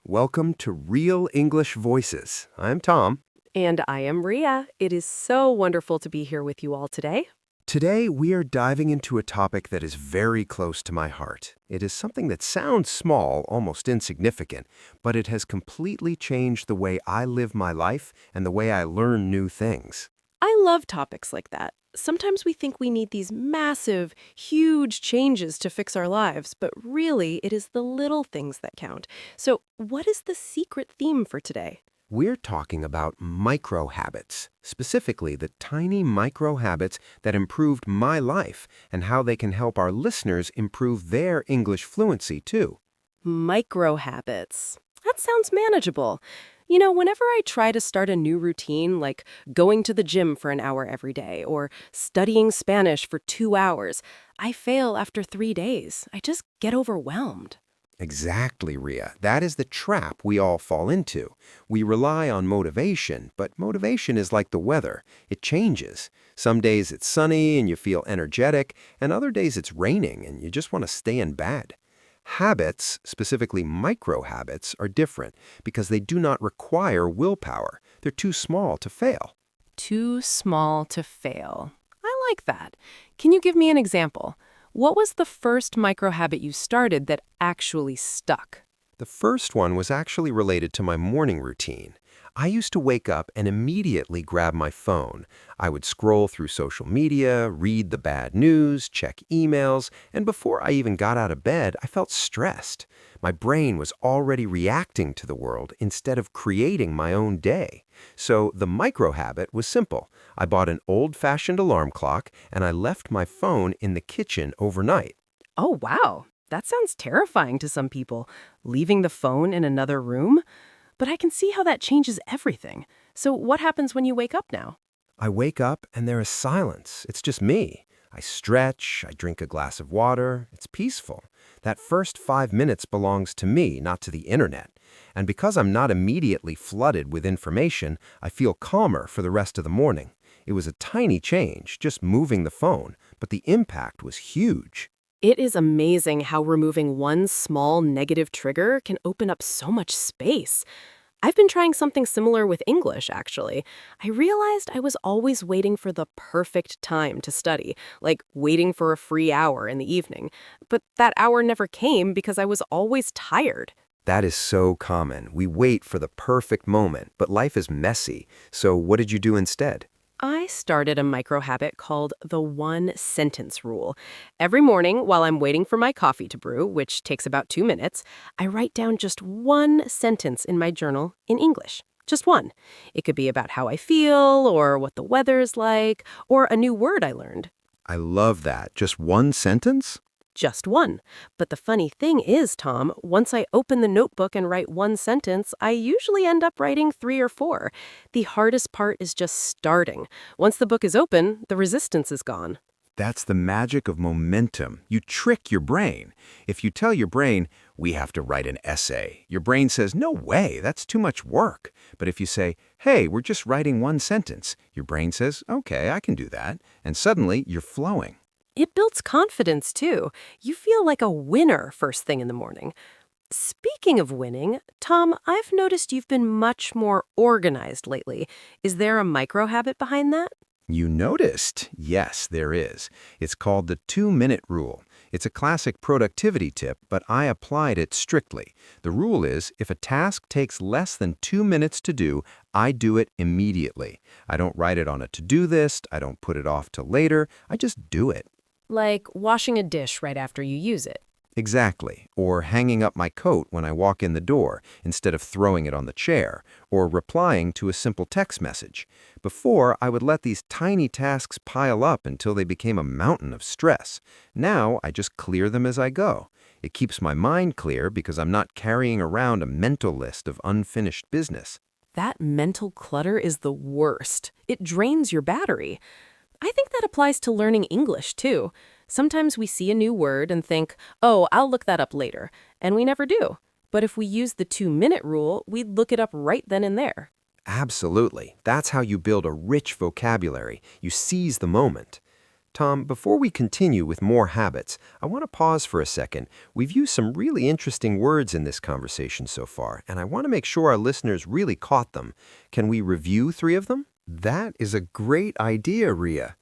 Welcome to Real English Voices. I'm Tom. And I am Ria. It is so wonderful to be here with you all today. Today, we are diving into a topic that is very close to my heart. It is something that sounds small, almost insignificant, but it has completely changed the way I live my life and the way I learn new things. I love topics like that. Sometimes we think we need these massive, huge changes to fix our lives, but really it is the little things that count. So, what is the secret theme for today? We're talking about micro habits, specifically the tiny micro habits that improved my life and how they can help our listeners improve their English fluency too. Micro habits. That sounds manageable. Whenever I try to start a new routine, like going to the gym for an hour every day or studying Spanish for 2 hours, I fail after 3 days. I just get overwhelmed. Exactly, Ria. That is the trap we all fall into. We rely on motivation, but motivation is like the weather. It changes. Some days it's sunny and you feel energetic, and other days it's raining and you just want to stay in bed. Habits, specifically micro habits, are different because they do not require willpower. They're too small to fail. Too small to fail. I like that. Can you give me an example? What was the first micro habit you started that actually stuck? The first one was actually related to my morning routine. I used to wake up and immediately grab my phone. I would scroll through social media, read the bad news, check emails, and before I even got out of bed, I felt stressed. My brain was already reacting to the world instead of creating my own day. So the micro habit was simple. I bought an old-fashioned alarm clock and I left my phone in the kitchen overnight. Oh, wow. That sounds terrifying to some people, leaving the phone in another room. But I can see how that changes everything. So what happens when you wake up now? I wake up and there is silence. It's just me. I stretch, I drink a glass of water. It's peaceful. That first 5 minutes belongs to me, not to the internet. And because I'm not immediately flooded with information, I feel calmer for the rest of the morning. It was a tiny change, just moving the phone, but the impact was huge. It is amazing how removing one small negative trigger can open up so much space. I've been trying something similar with English, actually. I realized I was always waiting for the perfect time to study, like waiting for a free hour in the evening. But that hour never came because I was always tired. That is so common. We wait for the perfect moment, but life is messy. So what did you do instead? I started a micro habit called the one sentence rule. Every morning, while I'm waiting for my coffee to brew, which takes about 2 minutes, I write down just one sentence in my journal in English. Just one. It could be about how I feel, or what the weather's like, or a new word I learned. I love that. Just one sentence? Just one. But the funny thing is, Tom, once I open the notebook and write one sentence, I usually end up writing 3 or 4. The hardest part is just starting. Once the book is open, the resistance is gone. That's the magic of momentum. You trick your brain. If you tell your brain, we have to write an essay, your brain says, no way, that's too much work. But if you say, hey, we're just writing one sentence, your brain says, okay, I can do that. And suddenly you're flowing. It builds confidence, too. You feel like a winner first thing in the morning. Speaking of winning, Tom, I've noticed you've been much more organized lately. Is there a micro habit behind that? You noticed? Yes, there is. It's called the 2-minute rule. It's a classic productivity tip, but I applied it strictly. The rule is, if a task takes less than 2 minutes to do, I do it immediately. I don't write it on a to-do list. I don't put it off till later. I just do it. Like washing a dish right after you use it. Exactly. Or hanging up my coat when I walk in the door instead of throwing it on the chair, or replying to a simple text message. Before, I would let these tiny tasks pile up until they became a mountain of stress. Now, I just clear them as I go. It keeps my mind clear because I'm not carrying around a mental list of unfinished business. That mental clutter is the worst. It drains your battery. I think that applies to learning English, too. Sometimes we see a new word and think, oh, I'll look that up later, and we never do. But if we use the 2-minute rule, we'd look it up right then and there. Absolutely. That's how you build a rich vocabulary. You seize the moment. Tom, before we continue with more habits, I want to pause for a second. We've used some really interesting words in this conversation so far, and I want to make sure our listeners really caught them. Can we review three of them? That is a great idea, Ria.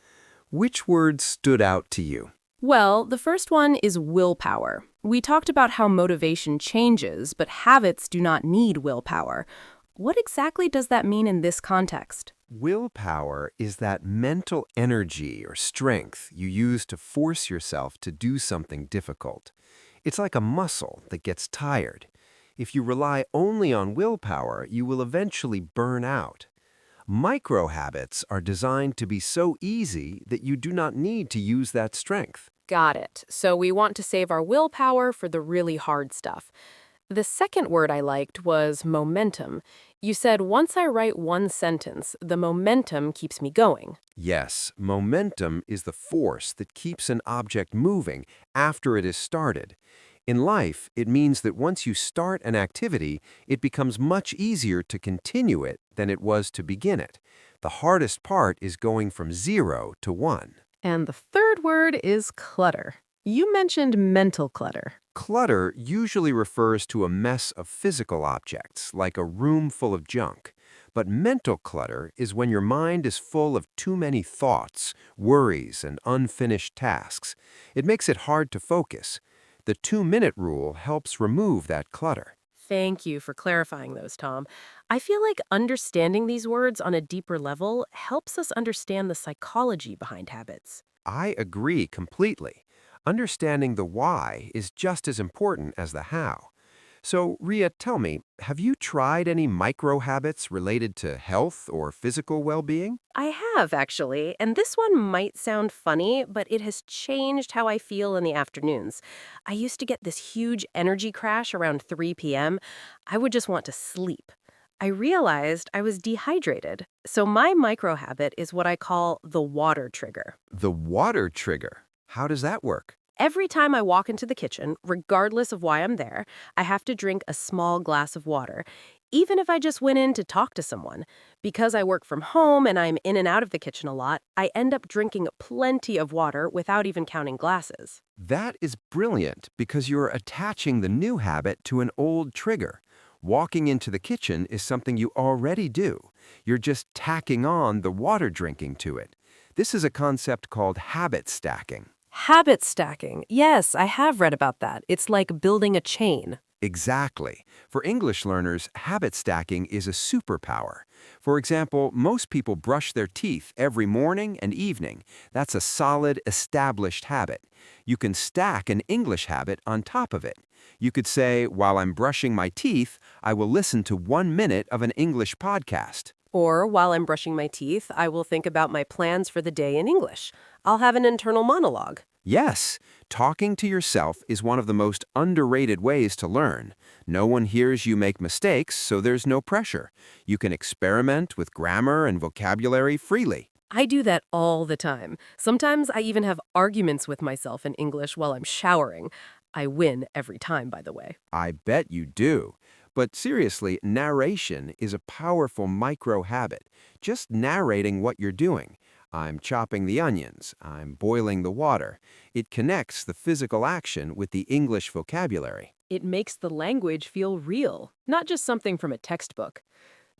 Which words stood out to you? Well, the first one is willpower. We talked about how motivation changes, but habits do not need willpower. What exactly does that mean in this context? Willpower is that mental energy or strength you use to force yourself to do something difficult. It's like a muscle that gets tired. If you rely only on willpower, you will eventually burn out. Micro habits are designed to be so easy that you do not need to use that strength. Got it. So we want to save our willpower for the really hard stuff. The second word I liked was momentum. You said once I write one sentence, the momentum keeps me going. Yes, momentum is the force that keeps an object moving after it is started. In life, it means that once you start an activity, it becomes much easier to continue it than it was to begin it. The hardest part is going from 0 to 1. And the third word is clutter. You mentioned mental clutter. Clutter usually refers to a mess of physical objects, like a room full of junk. But mental clutter is when your mind is full of too many thoughts, worries, and unfinished tasks. It makes it hard to focus. The 2-minute rule helps remove that clutter. Thank you for clarifying those, Tom. I feel like understanding these words on a deeper level helps us understand the psychology behind habits. I agree completely. Understanding the why is just as important as the how. So, Ria, tell me, have you tried any micro habits related to health or physical well-being? I have, actually, and this one might sound funny, but it has changed how I feel in the afternoons. I used to get this huge energy crash around 3 p.m. I would just want to sleep. I realized I was dehydrated, so my micro habit is what I call the water trigger. The water trigger. How does that work? Every time I walk into the kitchen, regardless of why I'm there, I have to drink a small glass of water, even if I just went in to talk to someone. Because I work from home and I'm in and out of the kitchen a lot, I end up drinking plenty of water without even counting glasses. That is brilliant because you're attaching the new habit to an old trigger. Walking into the kitchen is something you already do. You're just tacking on the water drinking to it. This is a concept called habit stacking. Habit stacking. Yes, I have read about that. It's like building a chain. Exactly. For English learners, habit stacking is a superpower. For example, most people brush their teeth every morning and evening. That's a solid, established habit. You can stack an English habit on top of it. You could say, while I'm brushing my teeth, I will listen to 1 minute of an English podcast. Or while I'm brushing my teeth, I will think about my plans for the day in English. I'll have an internal monologue. Yes, talking to yourself is one of the most underrated ways to learn. No one hears you make mistakes, so there's no pressure. You can experiment with grammar and vocabulary freely. I do that all the time. Sometimes I even have arguments with myself in English while I'm showering. I win every time, by the way. I bet you do. But seriously, narration is a powerful micro habit. Just narrating what you're doing. I'm chopping the onions. I'm boiling the water. It connects the physical action with the English vocabulary. It makes the language feel real, not just something from a textbook.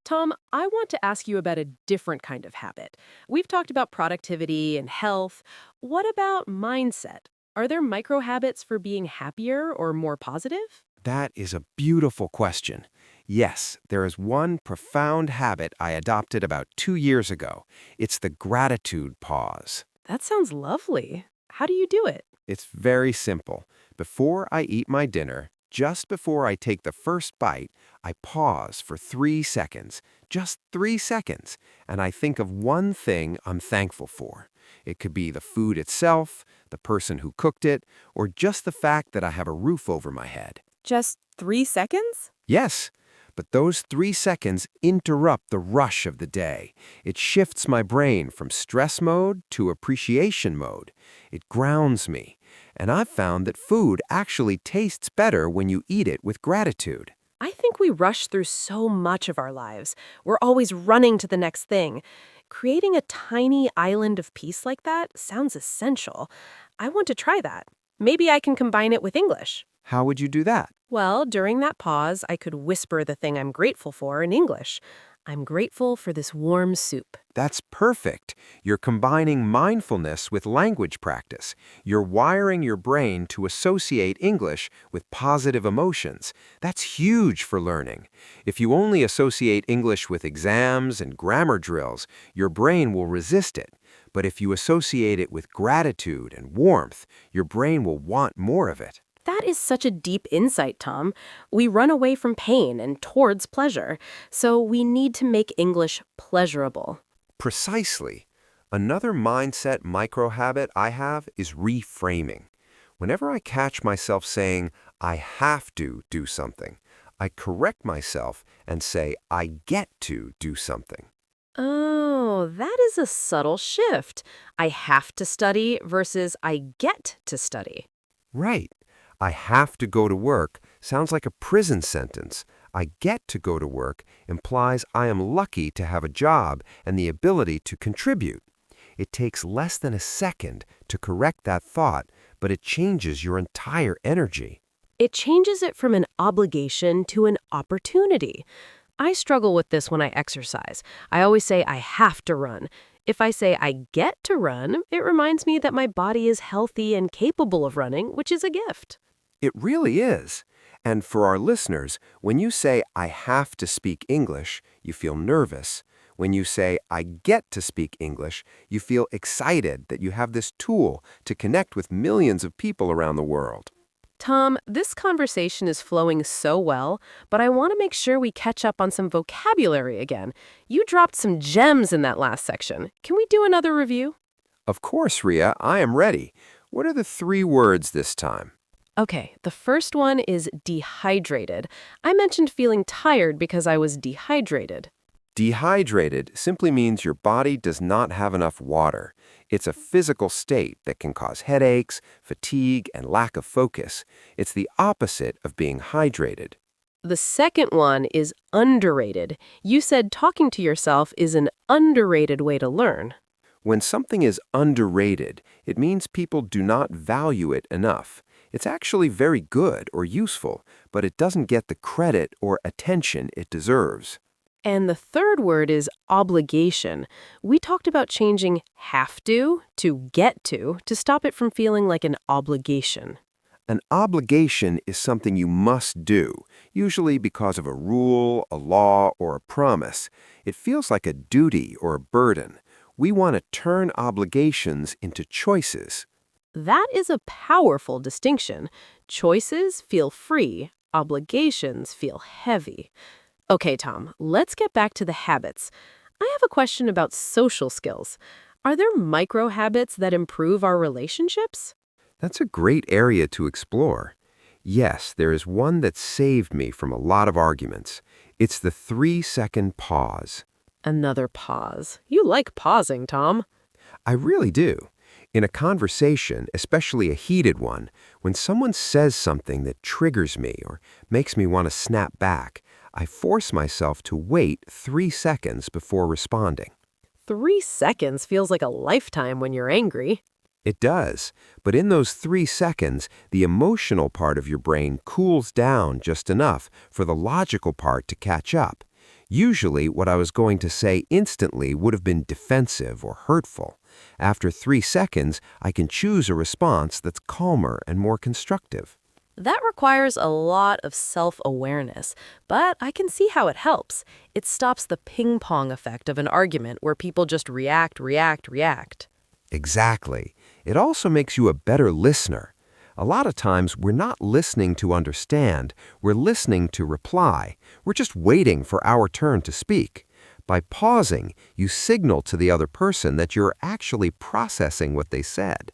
Tom, I want to ask you about a different kind of habit. We've talked about productivity and health. What about mindset? Are there micro habits for being happier or more positive? That is a beautiful question. Yes, there is one profound habit I adopted about 2 years ago. It's the gratitude pause. That sounds lovely. How do you do it? It's very simple. Before I eat my dinner, just before I take the first bite, I pause for 3 seconds, just 3 seconds, and I think of one thing I'm thankful for. It could be the food itself, the person who cooked it, or just the fact that I have a roof over my head. Just 3 seconds? Yes, but those 3 seconds interrupt the rush of the day. It shifts my brain from stress mode to appreciation mode. It grounds me. And I've found that food actually tastes better when you eat it with gratitude. I think we rush through so much of our lives. We're always running to the next thing. Creating a tiny island of peace like that sounds essential. I want to try that. Maybe I can combine it with English. How would you do that? Well, during that pause, I could whisper the thing I'm grateful for in English. I'm grateful for this warm soup. That's perfect. You're combining mindfulness with language practice. You're wiring your brain to associate English with positive emotions. That's huge for learning. If you only associate English with exams and grammar drills, your brain will resist it. But if you associate it with gratitude and warmth, your brain will want more of it. That is such a deep insight, Tom. We run away from pain and towards pleasure, so we need to make English pleasurable. Precisely. Another mindset micro-habit I have is reframing. Whenever I catch myself saying, I have to do something, I correct myself and say, I get to do something. Oh, that is a subtle shift. I have to study versus I get to study. Right. I have to go to work sounds like a prison sentence. I get to go to work implies I am lucky to have a job and the ability to contribute. It takes less than a second to correct that thought, but it changes your entire energy. It changes it from an obligation to an opportunity. I struggle with this when I exercise. I always say I have to run. If I say I get to run, it reminds me that my body is healthy and capable of running, which is a gift. It really is. And for our listeners, when you say, I have to speak English, you feel nervous. When you say, I get to speak English, you feel excited that you have this tool to connect with millions of people around the world. Tom, this conversation is flowing so well, but I want to make sure we catch up on some vocabulary again. You dropped some gems in that last section. Can we do another review? Of course, Ria, I am ready. What are the 3 words this time? Okay, the first one is dehydrated. I mentioned feeling tired because I was dehydrated. Dehydrated simply means your body does not have enough water. It's a physical state that can cause headaches, fatigue, and lack of focus. It's the opposite of being hydrated. The second one is underrated. You said talking to yourself is an underrated way to learn. When something is underrated, it means people do not value it enough. It's actually very good or useful, but it doesn't get the credit or attention it deserves. And the third word is obligation. We talked about changing have to get to stop it from feeling like an obligation. An obligation is something you must do, usually because of a rule, a law, or a promise. It feels like a duty or a burden. We want to turn obligations into choices. That is a powerful distinction. Choices feel free, obligations feel heavy. Okay, Tom, let's get back to the habits. I have a question about social skills. Are there micro habits that improve our relationships? That's a great area to explore. Yes, there is one that saved me from a lot of arguments. It's the 3-second pause. Another pause. You like pausing, Tom. I really do. In a conversation, especially a heated one, when someone says something that triggers me or makes me want to snap back, I force myself to wait 3 seconds before responding. 3 seconds feels like a lifetime when you're angry. It does, but in those 3 seconds, the emotional part of your brain cools down just enough for the logical part to catch up. Usually, what I was going to say instantly would have been defensive or hurtful. After 3 seconds, I can choose a response that's calmer and more constructive. That requires a lot of self-awareness, but I can see how it helps. It stops the ping-pong effect of an argument where people just react. Exactly. It also makes you a better listener. A lot of times, we're not listening to understand, we're listening to reply. We're just waiting for our turn to speak. By pausing, you signal to the other person that you're actually processing what they said.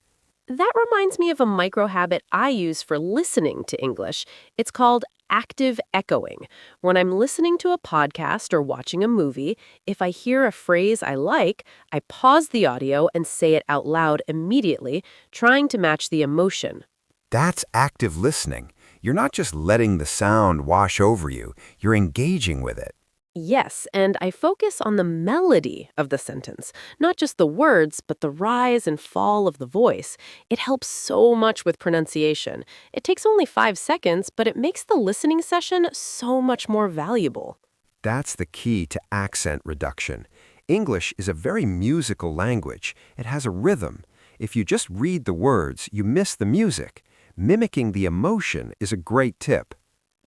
That reminds me of a micro habit I use for listening to English. It's called active echoing. When I'm listening to a podcast or watching a movie, if I hear a phrase I like, I pause the audio and say it out loud immediately, trying to match the emotion. That's active listening. You're not just letting the sound wash over you, you're engaging with it. Yes, and I focus on the melody of the sentence, not just the words, but the rise and fall of the voice. It helps so much with pronunciation. It takes only 5 seconds, but it makes the listening session so much more valuable. That's the key to accent reduction. English is a very musical language. It has a rhythm. If you just read the words, you miss the music. Mimicking the emotion is a great tip.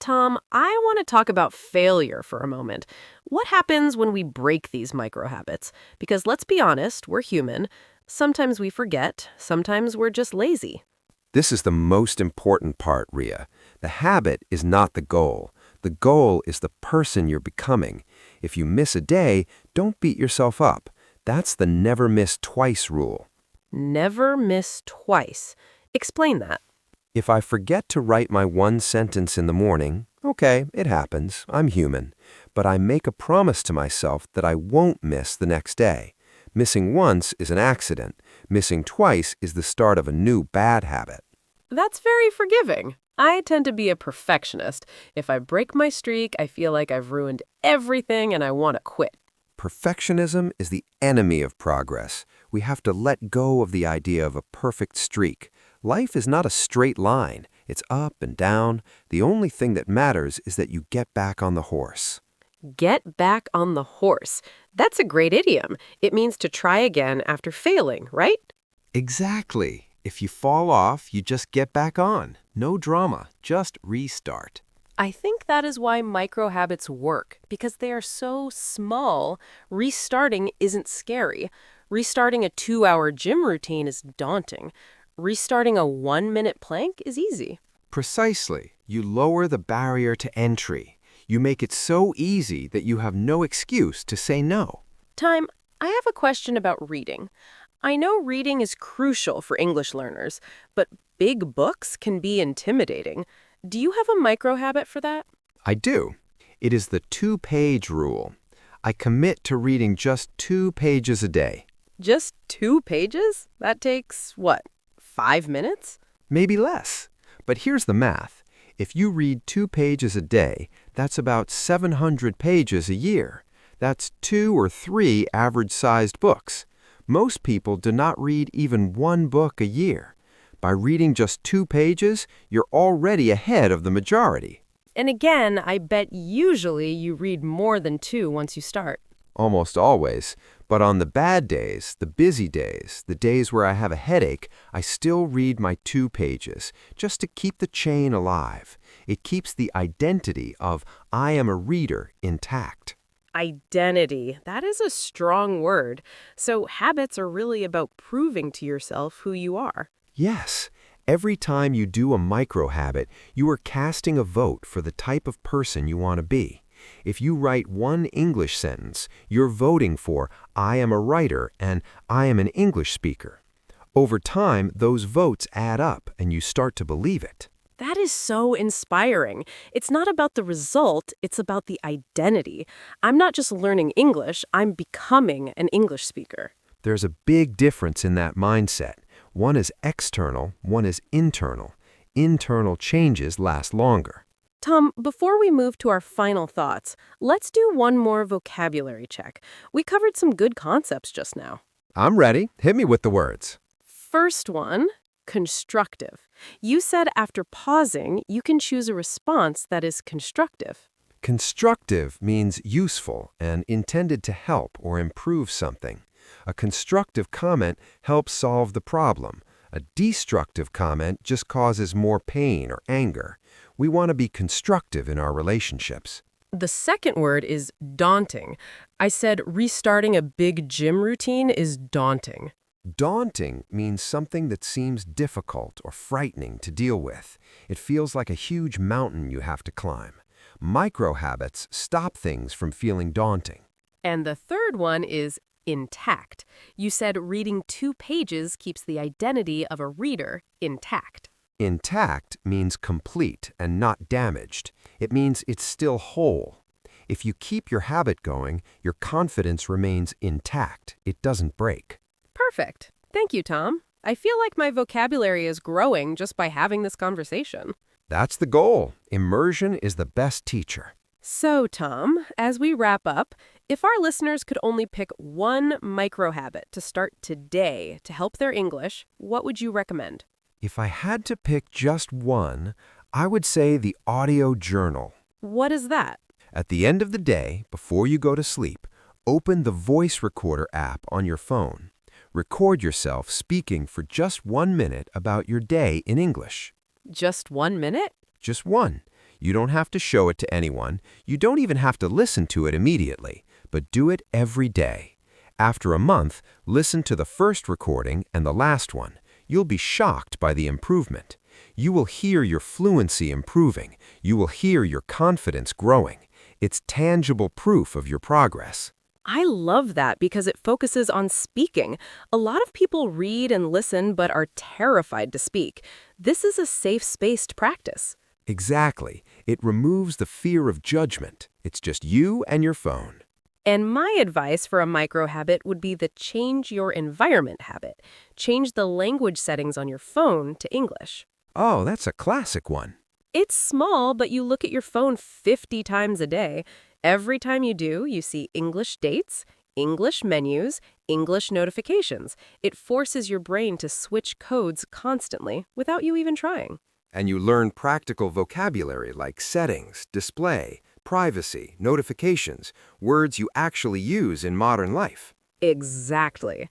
Tom, I want to talk about failure for a moment. What happens when we break these micro habits? Because let's be honest, we're human. Sometimes we forget, sometimes we're just lazy. This is the most important part, Ria. The habit is not the goal. The goal is the person you're becoming. If you miss a day, don't beat yourself up. That's the never miss twice rule. Never miss twice. Explain that. If I forget to write my one sentence in the morning, okay, it happens, I'm human. But I make a promise to myself that I won't miss the next day. Missing once is an accident. Missing twice is the start of a new bad habit. That's very forgiving. I tend to be a perfectionist. If I break my streak, I feel like I've ruined everything and I want to quit. Perfectionism is the enemy of progress. We have to let go of the idea of a perfect streak. Life is not a straight line. It's up and down. The only thing that matters is that you get back on the horse. Get back on the horse. That's a great idiom. It means to try again after failing, right? Exactly. If you fall off, you just get back on. No drama, just restart. I think that is why micro habits work, because they are so small. Restarting isn't scary. Restarting a 2-hour gym routine is daunting. Restarting a 1-minute plank is easy. Precisely. You lower the barrier to entry. You make it so easy that you have no excuse to say no. Time, I have a question about reading. I know reading is crucial for English learners, but big books can be intimidating. Do you have a micro habit for that? I do. It is the 2-page rule. I commit to reading just 2 pages a day. Just 2 pages? That takes, what, 5 minutes? Maybe less. But here's the math. If you read 2 pages a day, that's about 700 pages a year. That's 2 or 3 average-sized books. Most people do not read even 1 book a year. By reading just 2 pages, you're already ahead of the majority. And again, I bet usually you read more than 2 once you start. Almost always. But on the bad days, the busy days, the days where I have a headache, I still read my 2 pages, just to keep the chain alive. It keeps the identity of I am a reader intact. Identity. That is a strong word. So habits are really about proving to yourself who you are. Yes, every time you do a micro habit, you are casting a vote for the type of person you want to be. If you write one English sentence, you're voting for I am a writer and I am an English speaker. Over time, those votes add up and you start to believe it. That is so inspiring. It's not about the result, it's about the identity. I'm not just learning English, I'm becoming an English speaker. There's a big difference in that mindset. One is external, one is internal. Internal changes last longer. Tom, before we move to our final thoughts, let's do one more vocabulary check. We covered some good concepts just now. I'm ready. Hit me with the words. First one, constructive. You said after pausing, you can choose a response that is constructive. Constructive means useful and intended to help or improve something. A constructive comment helps solve the problem. A destructive comment just causes more pain or anger. We want to be constructive in our relationships. The second word is daunting. I said restarting a big gym routine is daunting. Daunting means something that seems difficult or frightening to deal with. It feels like a huge mountain you have to climb. Micro habits stop things from feeling daunting. And the third one is intact. You said reading 2 pages keeps the identity of a reader intact. Intact means complete and not damaged. It means it's still whole. If you keep your habit going, your confidence remains intact. It doesn't break. Perfect. Thank you, Tom. I feel like my vocabulary is growing just by having this conversation. That's the goal. Immersion is the best teacher. So, Tom, as we wrap up, if our listeners could only pick one micro habit to start today to help their English, what would you recommend? If I had to pick just one, I would say the audio journal. What is that? At the end of the day, before you go to sleep, open the voice recorder app on your phone. Record yourself speaking for just 1 minute about your day in English. Just 1 minute? Just one. You don't have to show it to anyone. You don't even have to listen to it immediately, but do it every day. After a month, listen to the first recording and the last one. You'll be shocked by the improvement. You will hear your fluency improving. You will hear your confidence growing. It's tangible proof of your progress. I love that because it focuses on speaking. A lot of people read and listen but are terrified to speak. This is a safe space to practice. Exactly. It removes the fear of judgment. It's just you and your phone. And my advice for a micro habit would be the change your environment habit. Change the language settings on your phone to English. Oh, that's a classic one. It's small, but you look at your phone 50 times a day. Every time you do, you see English dates, English menus, English notifications. It forces your brain to switch codes constantly without you even trying. And you learn practical vocabulary like settings, display, privacy, notifications, words you actually use in modern life. Exactly.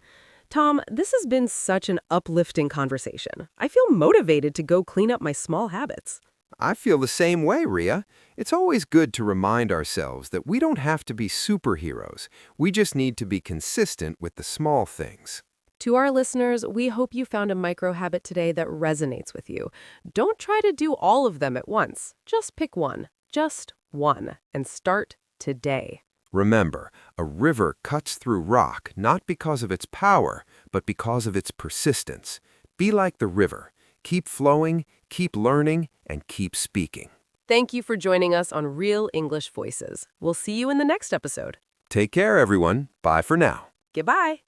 Tom, this has been such an uplifting conversation. I feel motivated to go clean up my small habits. I feel the same way, Ria. It's always good to remind ourselves that we don't have to be superheroes. We just need to be consistent with the small things. To our listeners, we hope you found a micro habit today that resonates with you. Don't try to do all of them at once. Just pick one, and start today. Remember, a river cuts through rock not because of its power, but because of its persistence. Be like the river. Keep flowing, keep learning, and keep speaking. Thank you for joining us on Real English Voices. We'll see you in the next episode. Take care, everyone. Bye for now. Goodbye.